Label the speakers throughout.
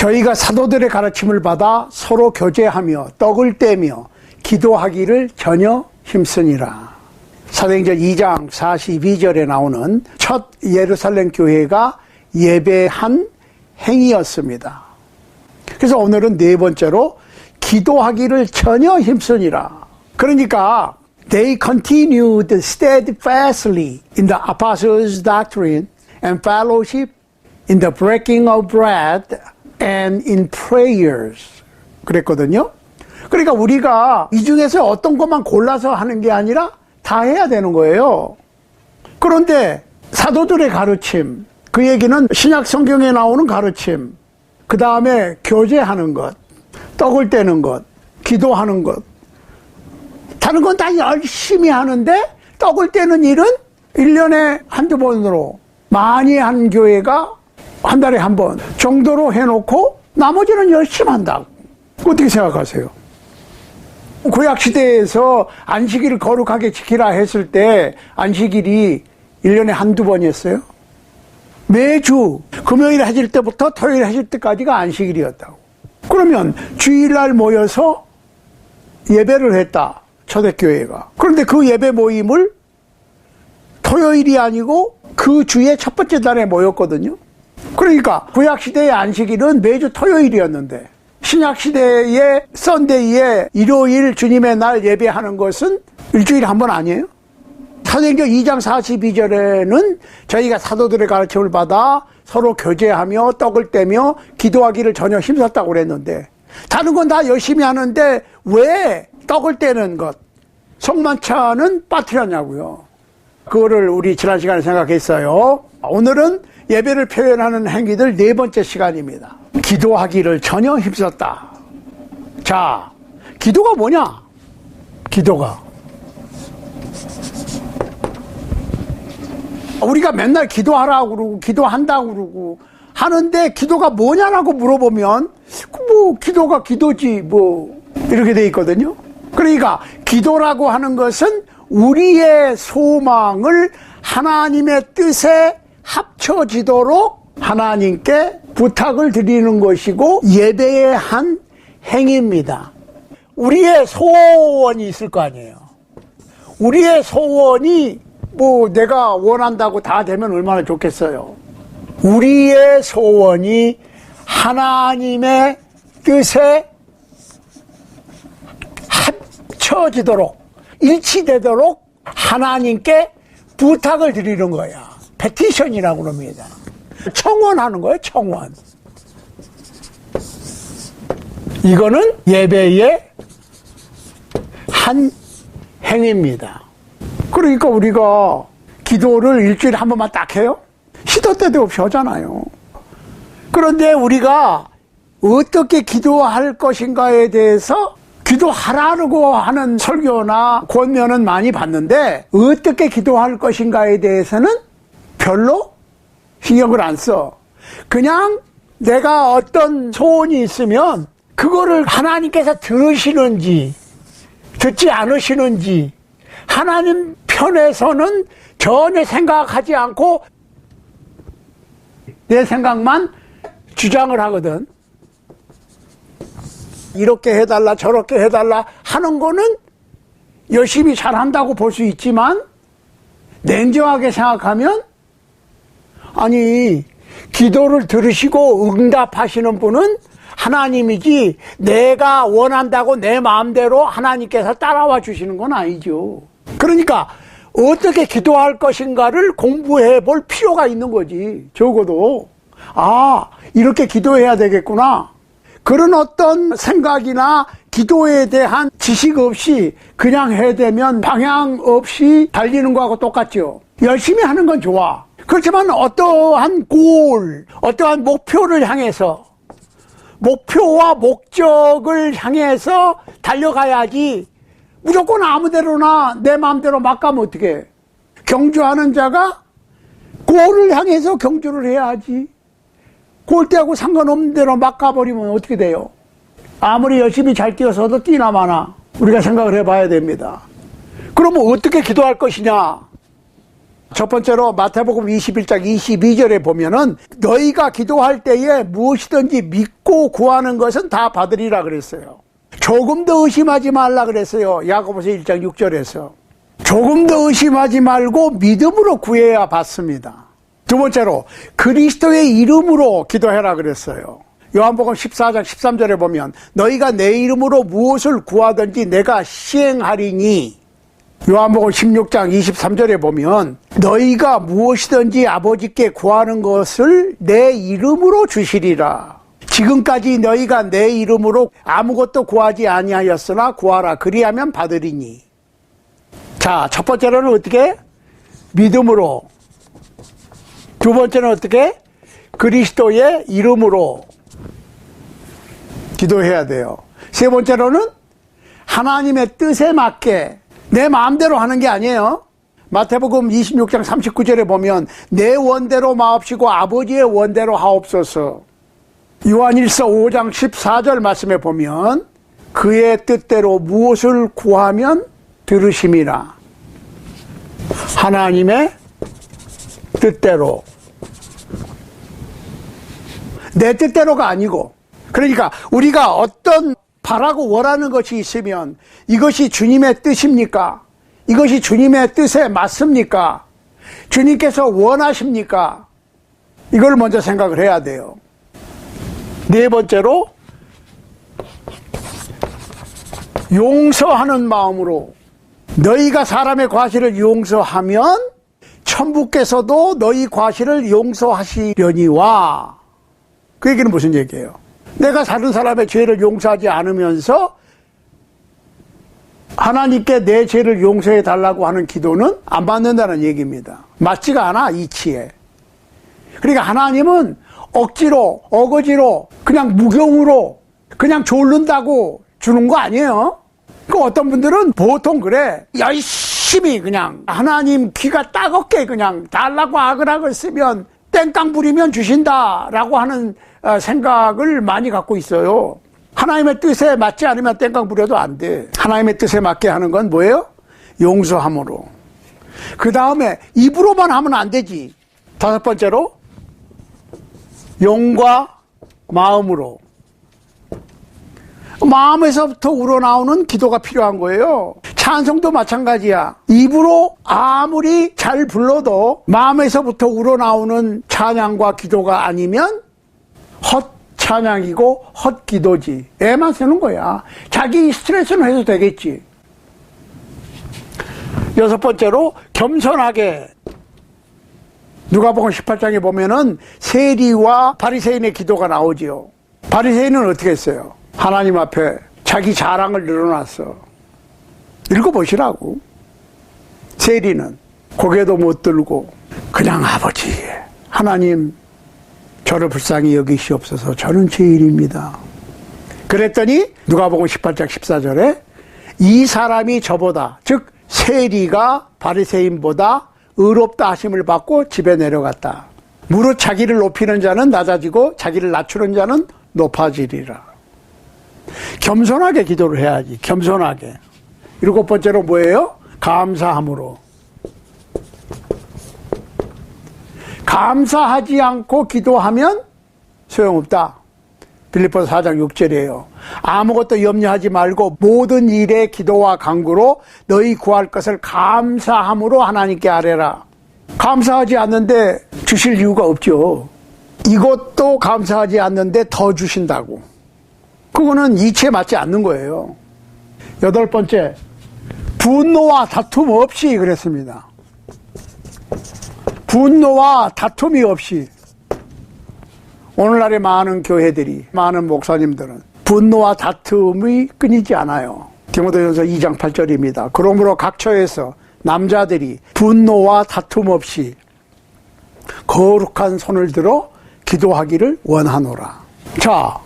Speaker 1: 저희가 사도들의 가르침을 받아 서로 교제하며 떡을 떼며 기도하기를 전혀 힘쓰니라. 사도행전 2장 42절에 나오는 첫 예루살렘 교회가 예배한 행위였습니다. 그래서 오늘은 네 번째로 기도하기를 전혀 힘쓰니라. 그러니까 they continued steadfastly in the apostles' doctrine and fellowship, in the breaking of bread and in prayers. 그랬거든요. 그러니까 우리가 이 중에서 어떤 것만 골라서 하는 게 아니라 다 해야 되는 거예요. 그런데 사도들의 가르침, 그 얘기는 신약 성경에 나오는 가르침, 그 다음에 교제하는 것, 떡을 떼는 것, 기도하는 것, 다른 건 다 열심히 하는데 떡을 떼는 일은 1년에 한두 번으로, 많이 한 교회가 한 달에 한 번 정도로 해놓고 나머지는 열심히 한다고. 어떻게 생각하세요? 구약시대에서 안식일을 거룩하게 지키라 했을 때 안식일이 1년에 한두 번이었어요. 매주 금요일 하실 때부터 토요일 하실 때까지가 안식일이었다고. 그러면 주일날 모여서 예배를 했다, 초대교회가. 그런데 그 예배 모임을 토요일이 아니고 그 주의 첫 번째 달에 모였거든요. 그러니까 구약시대의 안식일은 매주 토요일이었는데 신약시대의 썬데이에 일요일 주님의 날 예배하는 것은 일주일에 한 번 아니에요? 사도행전 2장 42절에는 저희가 사도들의 가르침을 받아 서로 교제하며 떡을 떼며 기도하기를 전혀 힘썼다고 그랬는데 다른 건 다 열심히 하는데 왜 떡을 떼는 것, 성만찬은 빠뜨렸냐고요. 그거를 우리 지난 시간에 생각했어요. 오늘은 예배를 표현하는 행위들 네 번째 시간입니다. 기도하기를 전혀 힘썼다. 자, 기도가 뭐냐? 기도가 우리가 맨날 기도하라고 그러고 기도한다고 그러고 하는데 기도가 뭐냐라고 물어보면 뭐 기도가 기도지 뭐 이렇게 돼 있거든요. 그러니까 기도라고 하는 것은 우리의 소망을 하나님의 뜻에 합쳐지도록 하나님께 부탁을 드리는 것이고 예배의 한 행위입니다. 우리의 소원이 있을 거 아니에요. 우리의 소원이 뭐 내가 원한다고 다 되면 얼마나 좋겠어요. 우리의 소원이 하나님의 뜻에 합쳐지도록 일치되도록 하나님께 부탁을 드리는 거야. 페티션이라고 합니다. 청원하는 거예요. 청원. 이거는 예배의 한 행위입니다. 그러니까 우리가 기도를 일주일에 한 번만 딱 해요? 시도 때도 없이 하잖아요. 그런데 우리가 어떻게 기도할 것인가에 대해서 기도하라고 하는 설교나 권면은 많이 봤는데 어떻게 기도할 것인가에 대해서는 별로 신경을 안 써. 그냥 내가 어떤 소원이 있으면 그거를 하나님께서 들으시는지 듣지 않으시는지 하나님 편에서는 전혀 생각하지 않고 내 생각만 주장을 하거든. 이렇게 해달라 저렇게 해달라 하는 거는 열심히 잘한다고 볼 수 있지만 냉정하게 생각하면 아니 기도를 들으시고 응답하시는 분은 하나님이지 내가 원한다고 내 마음대로 하나님께서 따라와 주시는 건 아니죠. 그러니까 어떻게 기도할 것인가를 공부해 볼 필요가 있는 거지. 적어도 아 이렇게 기도해야 되겠구나. 그런 어떤 생각이나 기도에 대한 지식 없이 그냥 해대면 방향 없이 달리는 거하고 똑같죠. 열심히 하는 건 좋아. 그렇지만 어떠한 골, 어떠한 목표를 향해서 목표와 목적을 향해서 달려가야지 무조건 아무데로나 내 마음대로 막 가면 어떡해. 경주하는 자가 골을 향해서 경주를 해야지. 골대하고 상관없는 대로 막 가버리면 어떻게 돼요? 아무리 열심히 잘 뛰어서도 뛰나 마나 우리가 생각을 해봐야 됩니다. 그러면 어떻게 기도할 것이냐? 첫 번째로 마태복음 21장 22절에 보면은 너희가 기도할 때에 무엇이든지 믿고 구하는 것은 다 받으리라 그랬어요. 조금 더 의심하지 말라 그랬어요. 야고보서 1장 6절에서. 조금 더 의심하지 말고 믿음으로 구해야 받습니다. 두 번째로 그리스도의 이름으로 기도해라 그랬어요. 요한복음 14장 13절에 보면 너희가 내 이름으로 무엇을 구하든지 내가 시행하리니, 요한복음 16장 23절에 보면 너희가 무엇이든지 아버지께 구하는 것을 내 이름으로 주시리라. 지금까지 너희가 내 이름으로 아무것도 구하지 아니하였으나 구하라. 그리하면 받으리니. 자, 첫 번째로는 어떻게? 믿음으로. 두 번째는 어떻게? 그리스도의 이름으로 기도해야 돼요. 세 번째로는 하나님의 뜻에 맞게, 내 마음대로 하는 게 아니에요. 마태복음 26장 39절에 보면 내 원대로 마옵시고 아버지의 원대로 하옵소서. 요한일서 5장 14절 말씀에 보면 그의 뜻대로 무엇을 구하면 들으심이라. 하나님의 뜻대로. 내 뜻대로가 아니고, 그러니까 우리가 어떤 바라고 원하는 것이 있으면 이것이 주님의 뜻입니까? 이것이 주님의 뜻에 맞습니까? 주님께서 원하십니까? 이걸 먼저 생각을 해야 돼요. 네 번째로 용서하는 마음으로. 너희가 사람의 과실을 용서하면 천부께서도 너희 과실을 용서하시려니와. 그 얘기는 무슨 얘기예요? 내가 다른 사람의 죄를 용서하지 않으면서 하나님께 내 죄를 용서해 달라고 하는 기도는 안 받는다는 얘기입니다. 맞지가 않아, 이치에. 그러니까 하나님은 억지로, 어거지로, 그냥 무경으로, 그냥 졸른다고 주는 거 아니에요. 그 어떤 분들은 보통 그래. 열심히 그냥 하나님 귀가 따갑게 그냥 달라고 아그락을 쓰면 땡깡 부리면 주신다라고 하는 생각을 많이 갖고 있어요. 하나님의 뜻에 맞지 않으면 땡깡 부려도 안 돼. 하나님의 뜻에 맞게 하는 건 뭐예요? 용서함으로. 그 다음에 입으로만 하면 안 되지. 다섯 번째로 영과 마음으로. 마음에서부터 우러나오는 기도가 필요한 거예요. 찬송도 마찬가지야. 입으로 아무리 잘 불러도 마음에서부터 우러나오는 찬양과 기도가 아니면 헛 찬양이고 헛 기도지. 애만 쓰는 거야. 자기 스트레스는 해도 되겠지. 여섯 번째로 겸손하게. 누가복음 18장에 보면은 세리와 바리새인의 기도가 나오지요. 바리새인은 어떻게 했어요? 하나님 앞에 자기 자랑을 늘어놨어. 읽어보시라고. 세리는 고개도 못 들고 그냥 아버지 하나님 저를 불쌍히 여기시옵소서. 저는 죄인입니다. 그랬더니 누가복음 18장 14절에 이 사람이 저보다, 즉 세리가 바리새인보다 의롭다 하심을 받고 집에 내려갔다. 무릇 자기를 높이는 자는 낮아지고 자기를 낮추는 자는 높아지리라. 겸손하게 기도를 해야지. 겸손하게. 일곱 번째로 뭐예요? 감사함으로. 감사하지 않고 기도하면 소용없다. 빌립보서 4장 6절이에요. 아무것도 염려하지 말고 모든 일에 기도와 간구로 너희 구할 것을 감사함으로 하나님께 아뢰라. 감사하지 않는데 주실 이유가 없죠. 이것도 감사하지 않는데 더 주신다고. 그거는 이치에 맞지 않는 거예요. 여덟 번째, 분노와 다툼 없이 그랬습니다. 분노와 다툼이 없이. 오늘날의 많은 교회들이, 많은 목사님들은 분노와 다툼이 끊이지 않아요. 디모데전서 2장 8절입니다. 그러므로 각 처에서 남자들이 분노와 다툼 없이 거룩한 손을 들어 기도하기를 원하노라. 자,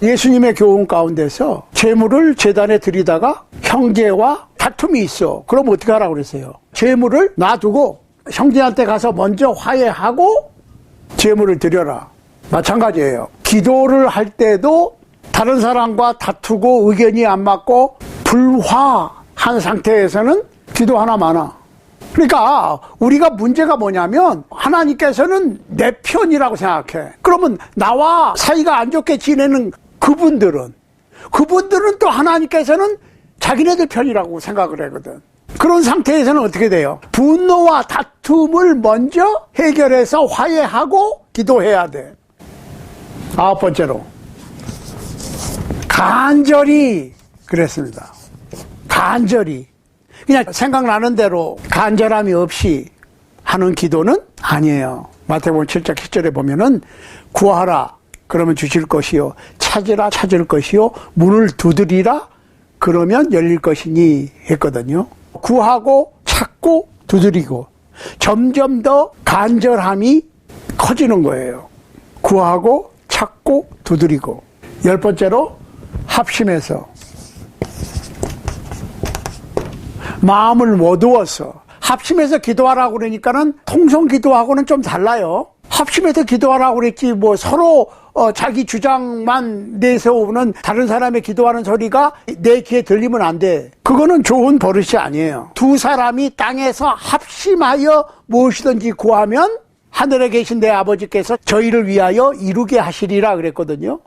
Speaker 1: 예수님의 교훈 가운데서 제물을 제단에 드리다가 형제와 다툼이 있어. 그럼 어떻게 하라고 그랬어요? 제물을 놔두고 형제한테 가서 먼저 화해하고 제물을 드려라. 마찬가지예요. 기도를 할 때도 다른 사람과 다투고 의견이 안 맞고 불화한 상태에서는 기도 하나 마나. 그러니까 우리가 문제가 뭐냐면 하나님께서는 내 편이라고 생각해. 그러면 나와 사이가 안 좋게 지내는 그분들은 또 하나님께서는 자기네들 편이라고 생각을 하거든. 그런 상태에서는 어떻게 돼요? 분노와 다툼을 먼저 해결해서 화해하고 기도해야 돼. 9번째로 간절히 그랬습니다. 간절히 그냥 생각나는 대로 간절함이 없이 하는 기도는 아니에요. 마태복음 7장 10절에 보면은 구하라 그러면 주실 것이요 찾으라 찾을 것이요 문을 두드리라 그러면 열릴 것이니 했거든요. 구하고 찾고 두드리고 점점 더 간절함이 커지는 거예요. 구하고 찾고 두드리고 10번째로 합심해서 마음을 모두어서 합심해서 기도하라고 그러니까는 통성 기도하고는 좀 달라요. 합심해서 기도하라고 그랬지 뭐 서로 자기 주장만 내세우는 다른 사람의 기도하는 소리가 내 귀에 들리면 안 돼. 그거는 좋은 버릇이 아니에요. 두 사람이 땅에서 합심하여 무엇이든지 구하면 하늘에 계신 내 아버지께서 저희를 위하여 이루게 하시리라 그랬거든요.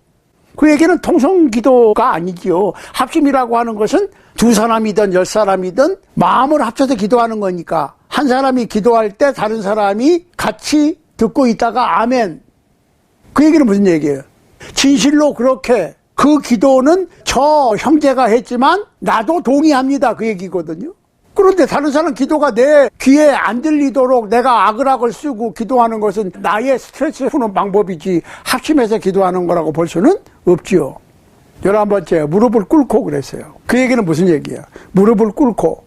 Speaker 1: 그 얘기는 통성 기도가 아니지요. 합심이라고 하는 것은 두 사람이든 10사람이든 마음을 합쳐서 기도하는 거니까 한 사람이 기도할 때 다른 사람이 같이 듣고 있다가 아멘. 그 얘기는 무슨 얘기예요? 진실로 그렇게 그 기도는 저 형제가 했지만 나도 동의합니다. 그 얘기거든요. 그런데 다른 사람 기도가 내 귀에 안 들리도록 내가 아그락을 쓰고 기도하는 것은 나의 스트레스 푸는 방법이지 합심해서 기도하는 거라고 볼 수는 없지요. 11번째 무릎을 꿇고 그랬어요. 그 얘기는 무슨 얘기야? 무릎을 꿇고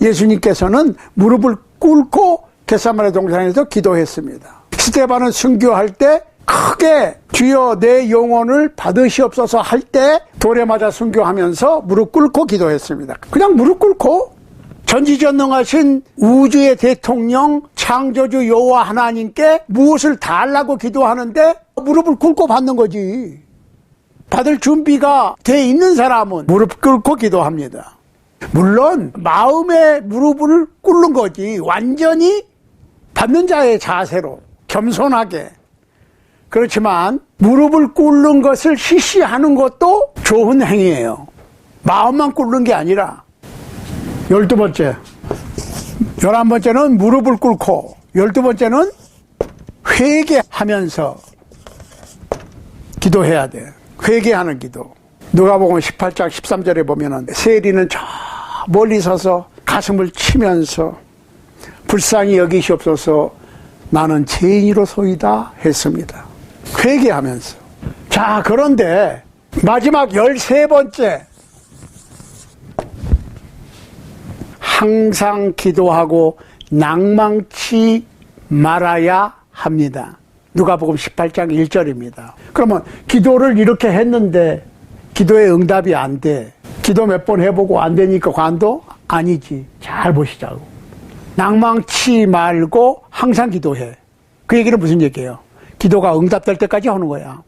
Speaker 1: 예수님께서는 무릎을 꿇고 겟세마네 동산에서 기도했습니다. 스데반은 순교할 때 크게 주여 내 영혼을 받으시옵소서 할 때 돌에 맞아 순교하면서 무릎 꿇고 기도했습니다. 그냥 무릎 꿇고 전지전능하신 우주의 대통령 창조주 여호와 하나님께 무엇을 달라고 기도하는데 무릎을 꿇고 받는 거지. 받을 준비가 돼 있는 사람은 무릎 꿇고 기도합니다. 물론 마음의 무릎을 꿇는 거지 완전히 받는 자의 자세로 겸손하게. 그렇지만 무릎을 꿇는 것을 시시하는 것도 좋은 행위예요. 마음만 꿇는 게 아니라 12번째 11번째는 무릎을 꿇고 12번째는 회개하면서 기도해야 돼. 회개하는 기도. 누가복음 18장 13절에 보면은 세리는 저 멀리 서서 가슴을 치면서 불쌍히 여기시옵소서 나는 죄인이로소이다 했습니다. 회개하면서. 자, 그런데 마지막 13번째 항상 기도하고 낭망치 말아야 합니다. 누가복음 18장 1절입니다. 그러면 기도를 이렇게 했는데 기도의 응답이 안 돼. 기도 몇 번 해보고 안 되니까 관도? 아니지. 잘 보시자고. 낭망치 말고 항상 기도해. 그 얘기는 무슨 얘기예요? 기도가 응답될 때까지 하는 거야.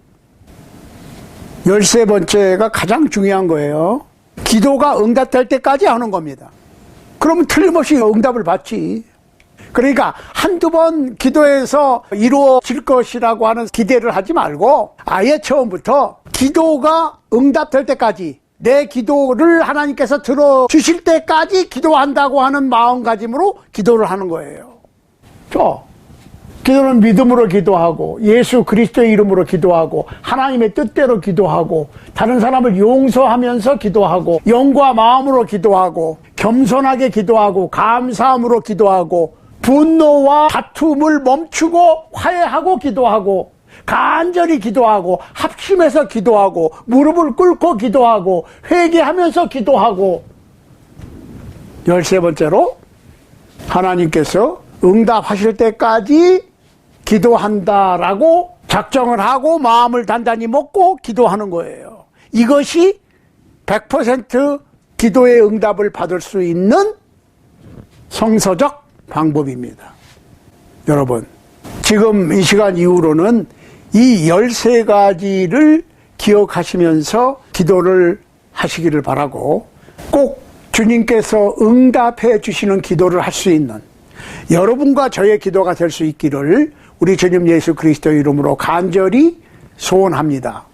Speaker 1: 13번째가 가장 중요한 거예요. 기도가 응답될 때까지 하는 겁니다. 그러면 틀림없이 응답을 받지. 그러니까 한두 번 기도해서 이루어질 것이라고 하는 기대를 하지 말고 아예 처음부터 기도가 응답될 때까지 내 기도를 하나님께서 들어주실 때까지 기도한다고 하는 마음가짐으로 기도를 하는 거예요. 기도는 믿음으로 기도하고 예수 그리스도의 이름으로 기도하고 하나님의 뜻대로 기도하고 다른 사람을 용서하면서 기도하고 영과 마음으로 기도하고 겸손하게 기도하고 감사함으로 기도하고 분노와 다툼을 멈추고 화해하고 기도하고 간절히 기도하고 합심해서 기도하고 무릎을 꿇고 기도하고 회개하면서 기도하고 13번째로 하나님께서 응답하실 때까지 기도한다라고 작정을 하고 마음을 단단히 먹고 기도하는 거예요. 이것이 100% 기도의 응답을 받을 수 있는 성서적 방법입니다. 여러분, 지금 이 시간 이후로는 이 13가지를 기억하시면서 기도를 하시기를 바라고 꼭 주님께서 응답해 주시는 기도를 할 수 있는 여러분과 저의 기도가 될 수 있기를 우리 주님 예수 그리스도의 이름으로 간절히 소원합니다.